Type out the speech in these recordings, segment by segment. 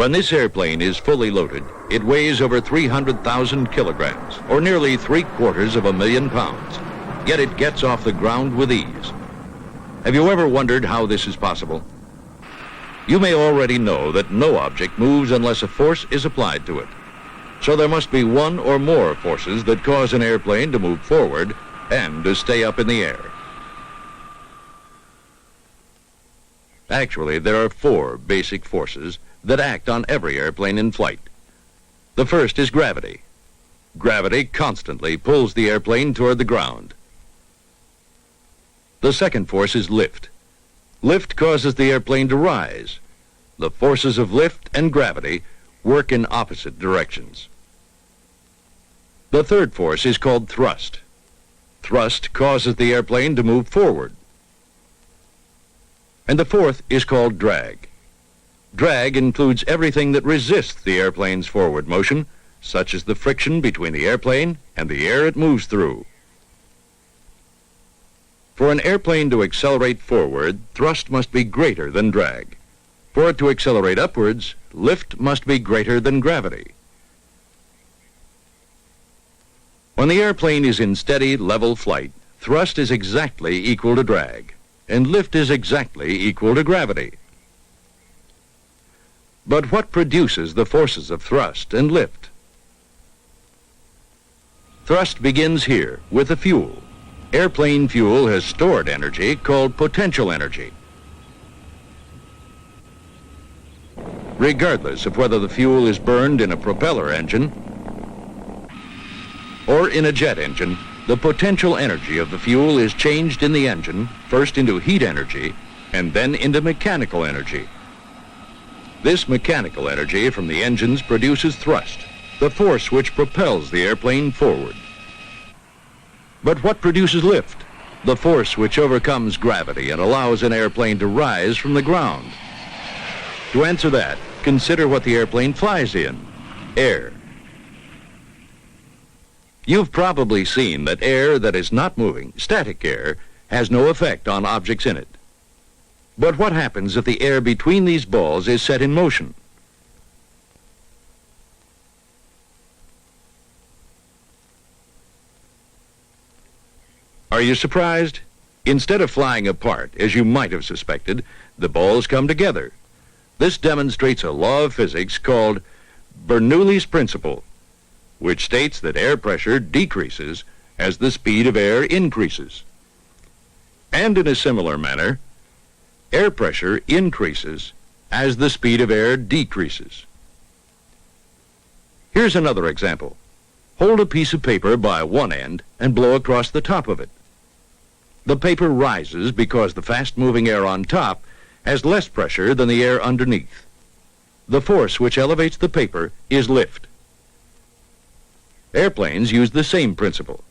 When this airplane is fully loaded, it weighs over 300,000 kilograms, or nearly 750,000 pounds. Yet it gets off the ground with ease. Have you ever wondered how this is possible? You may already know that no object moves unless a force is applied to it. So there must be one or more forces that cause an airplane to move forward and to stay up in the air. Actually, there are 4 basic forces that act on every airplane in flight. The first is gravity. Gravity constantly pulls the airplane toward the ground. The second force is lift. Lift causes the airplane to rise. The forces of lift and gravity work in opposite directions. The third force is called thrust. Thrust causes the airplane to move forward. And the fourth is called drag. Drag includes everything that resists the airplane's forward motion, such as the friction between the airplane and the air it moves through. For an airplane to accelerate forward, thrust must be greater than drag. For it to accelerate upwards, lift must be greater than gravity. When the airplane is in steady, level flight, thrust is exactly equal to drag, and lift is exactly equal to gravity. But what produces the forces of thrust and lift? Thrust begins here with the fuel. Airplane fuel has stored energy called potential energy. Regardless of whether the fuel is burned in a propeller engine or in a jet engine, the potential energy of the fuel is changed in the engine, first into heat energy and then into mechanical energy. This mechanical energy from the engines produces thrust, the force which propels the airplane forward. But what produces lift? The force which overcomes gravity and allows an airplane to rise from the ground. To answer that, consider what the airplane flies in: air. You've probably seen that air that is not moving, static air, has no effect on objects in it. But what happens if the air between these balls is set in motion? Are you surprised? Instead of flying apart, as you might have suspected, the balls come together. This demonstrates a law of physics called Bernoulli's principle, which states that air pressure decreases as the speed of air increases. And in a similar manner, air pressure increases as the speed of air decreases. Here's another example. Hold a piece of paper by one end and blow across the top of it. The paper rises because the fast-moving air on top has less pressure than the air underneath. The force which elevates the paper is lift. Airplanes use the same principle.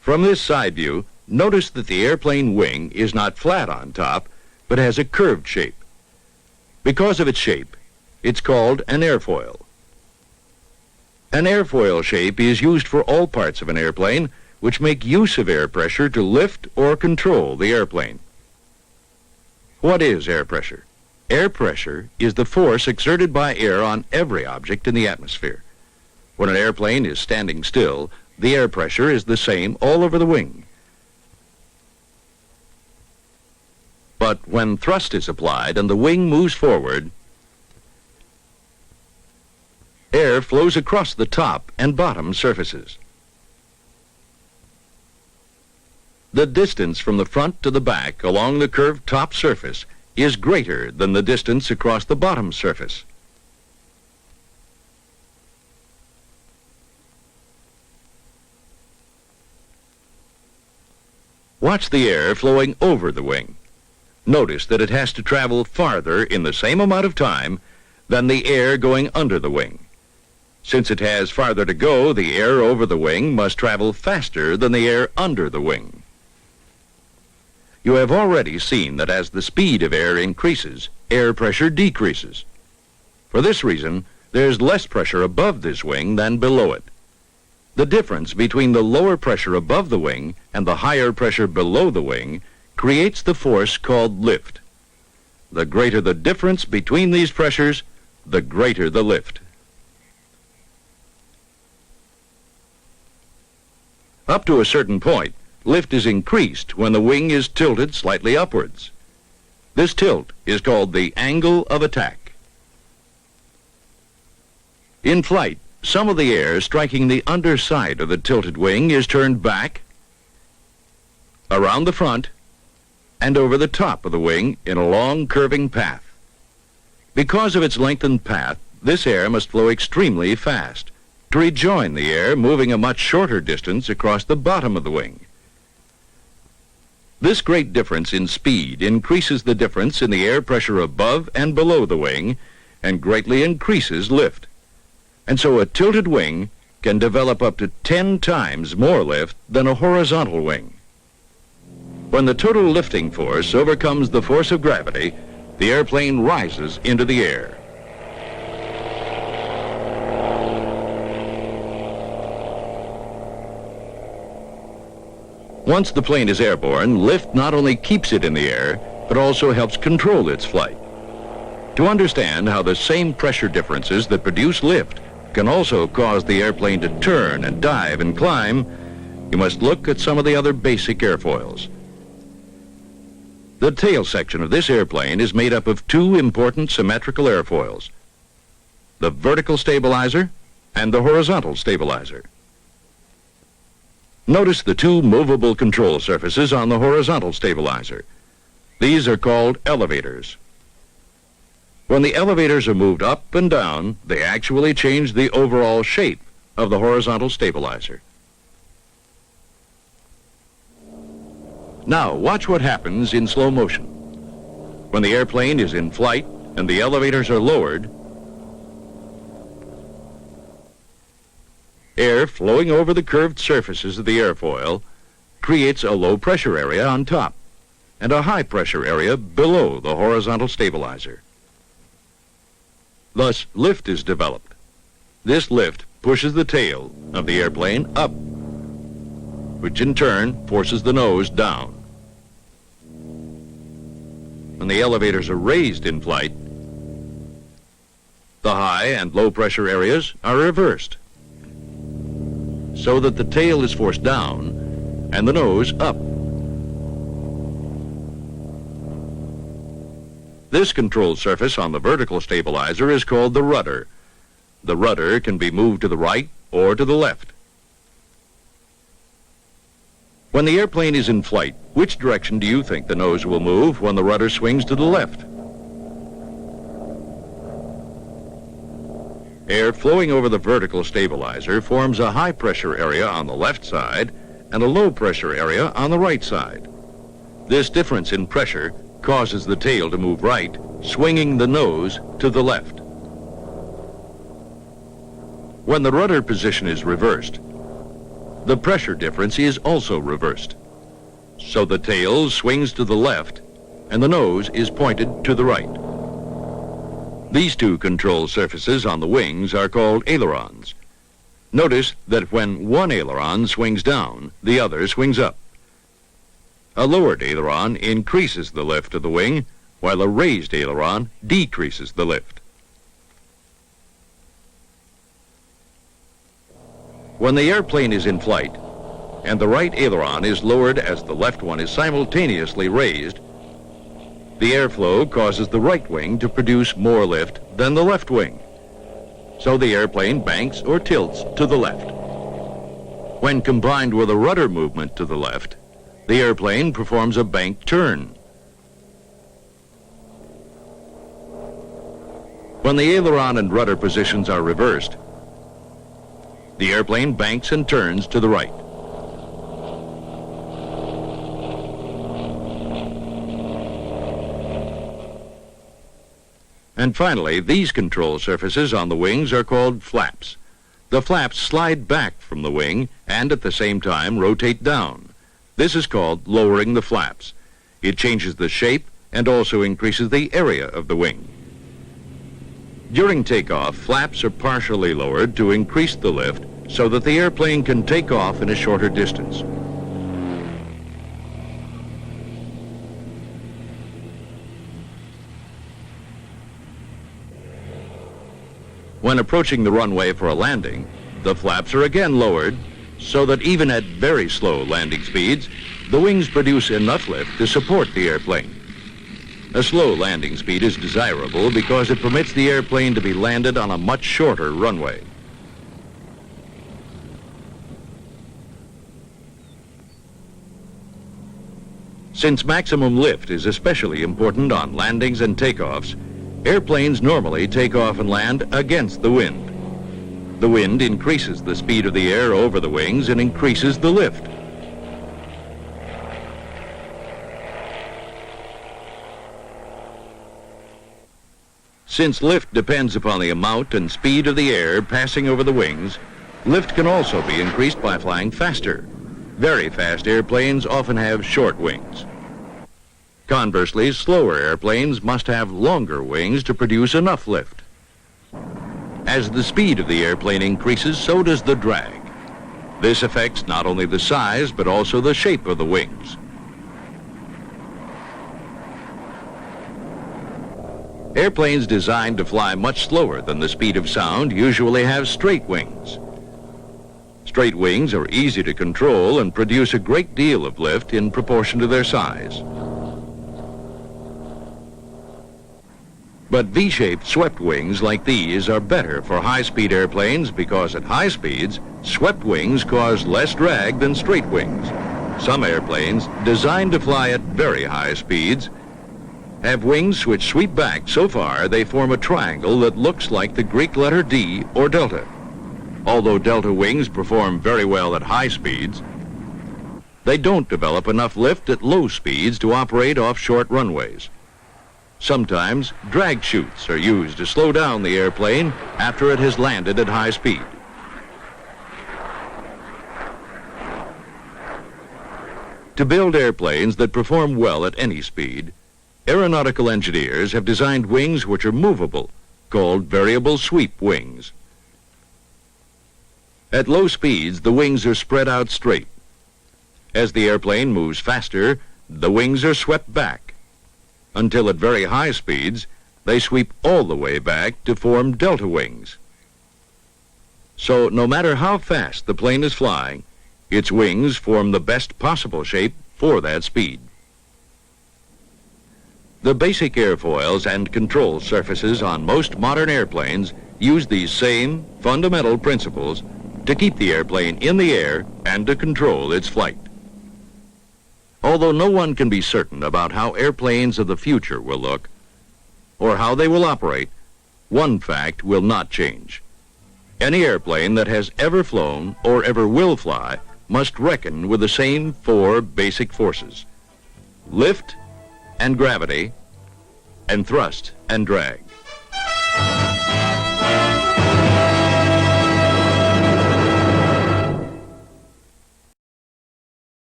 From this side view, notice that the airplane wing is not flat on top, but has a curved shape. Because of its shape, it's called an airfoil. An airfoil shape is used for all parts of an airplane which make use of air pressure to lift or control the airplane. What is air pressure? Air pressure is the force exerted by air on every object in the atmosphere. When an airplane is standing still, the air pressure is the same all over the wing. But when thrust is applied and the wing moves forward, air flows across the top and bottom surfaces. The distance from the front to the back along the curved top surface is greater than the distance across the bottom surface. Watch the air flowing over the wing. Notice that it has to travel farther in the same amount of time than the air going under the wing. Since it has farther to go, the air over the wing must travel faster than the air under the wing. You have already seen that as the speed of air increases, air pressure decreases. For this reason, there's less pressure above this wing than below it. The difference between the lower pressure above the wing and the higher pressure below the wing creates the force called lift. The greater the difference between these pressures, the greater the lift. Up to a certain point, lift is increased when the wing is tilted slightly upwards. This tilt is called the angle of attack. In flight, some of the air striking the underside of the tilted wing is turned back, around the front, and over the top of the wing in a long curving path. Because of its lengthened path, this air must flow extremely fast to rejoin the air moving a much shorter distance across the bottom of the wing. This great difference in speed increases the difference in the air pressure above and below the wing and greatly increases lift. And so a tilted wing can develop up to 10 times more lift than a horizontal wing. When the total lifting force overcomes the force of gravity, the airplane rises into the air. Once the plane is airborne, lift not only keeps it in the air, but also helps control its flight. To understand how the same pressure differences that produce lift can also cause the airplane to turn and dive and climb, you must look at some of the other basic airfoils. The tail section of this airplane is made up of two important symmetrical airfoils, the vertical stabilizer and the horizontal stabilizer. Notice the two movable control surfaces on the horizontal stabilizer. These are called elevators. When the elevators are moved up and down, they actually change the overall shape of the horizontal stabilizer. Now, watch what happens in slow motion. When the airplane is in flight and the elevators are lowered, air flowing over the curved surfaces of the airfoil creates a low pressure area on top and a high pressure area below the horizontal stabilizer. Thus, lift is developed. This lift pushes the tail of the airplane up, which in turn forces the nose down. When the elevators are raised in flight, the high and low pressure areas are reversed, so that the tail is forced down and the nose up. This control surface on the vertical stabilizer is called the rudder. The rudder can be moved to the right or to the left. When the airplane is in flight, which direction do you think the nose will move when the rudder swings to the left? Air flowing over the vertical stabilizer forms a high pressure area on the left side and a low pressure area on the right side. This difference in pressure causes the tail to move right, swinging the nose to the left. When the rudder position is reversed, the pressure difference is also reversed. So the tail swings to the left and the nose is pointed to the right. These two control surfaces on the wings are called ailerons. Notice that when one aileron swings down, the other swings up. A lowered aileron increases the lift of the wing, while a raised aileron decreases the lift. When the airplane is in flight, and the right aileron is lowered as the left one is simultaneously raised, the airflow causes the right wing to produce more lift than the left wing. So the airplane banks or tilts to the left. When combined with a rudder movement to the left, the airplane performs a bank turn. When the aileron and rudder positions are reversed, the airplane banks and turns to the right. And finally, these control surfaces on the wings are called flaps. The flaps slide back from the wing and at the same time rotate down. This is called lowering the flaps. It changes the shape and also increases the area of the wing. During takeoff, flaps are partially lowered to increase the lift so that the airplane can take off in a shorter distance. When approaching the runway for a landing, the flaps are again lowered so that even at very slow landing speeds, the wings produce enough lift to support the airplane. A slow landing speed is desirable because it permits the airplane to be landed on a much shorter runway. Since maximum lift is especially important on landings and takeoffs, airplanes normally take off and land against the wind. The wind increases the speed of the air over the wings and increases the lift. Since lift depends upon the amount and speed of the air passing over the wings, lift can also be increased by flying faster. Very fast airplanes often have short wings. Conversely, slower airplanes must have longer wings to produce enough lift. As the speed of the airplane increases, so does the drag. This affects not only the size, but also the shape of the wings. Airplanes designed to fly much slower than the speed of sound usually have straight wings. Straight wings are easy to control and produce a great deal of lift in proportion to their size. But V-shaped swept wings like these are better for high-speed airplanes because at high speeds, swept wings cause less drag than straight wings. Some airplanes, designed to fly at very high speeds, have wings which sweep back so far they form a triangle that looks like the Greek letter D or delta. Although delta wings perform very well at high speeds, they don't develop enough lift at low speeds to operate off short runways. Sometimes drag chutes are used to slow down the airplane after it has landed at high speed. To build airplanes that perform well at any speed, aeronautical engineers have designed wings which are movable, called variable sweep wings. At low speeds, the wings are spread out straight. As the airplane moves faster, the wings are swept back, until at very high speeds, they sweep all the way back to form delta wings. So no matter how fast the plane is flying, its wings form the best possible shape for that speed. The basic airfoils and control surfaces on most modern airplanes use these same fundamental principles to keep the airplane in the air and to control its flight. Although no one can be certain about how airplanes of the future will look or how they will operate, one fact will not change. Any airplane that has ever flown or ever will fly must reckon with the same four basic forces: lift and gravity and thrust and drag.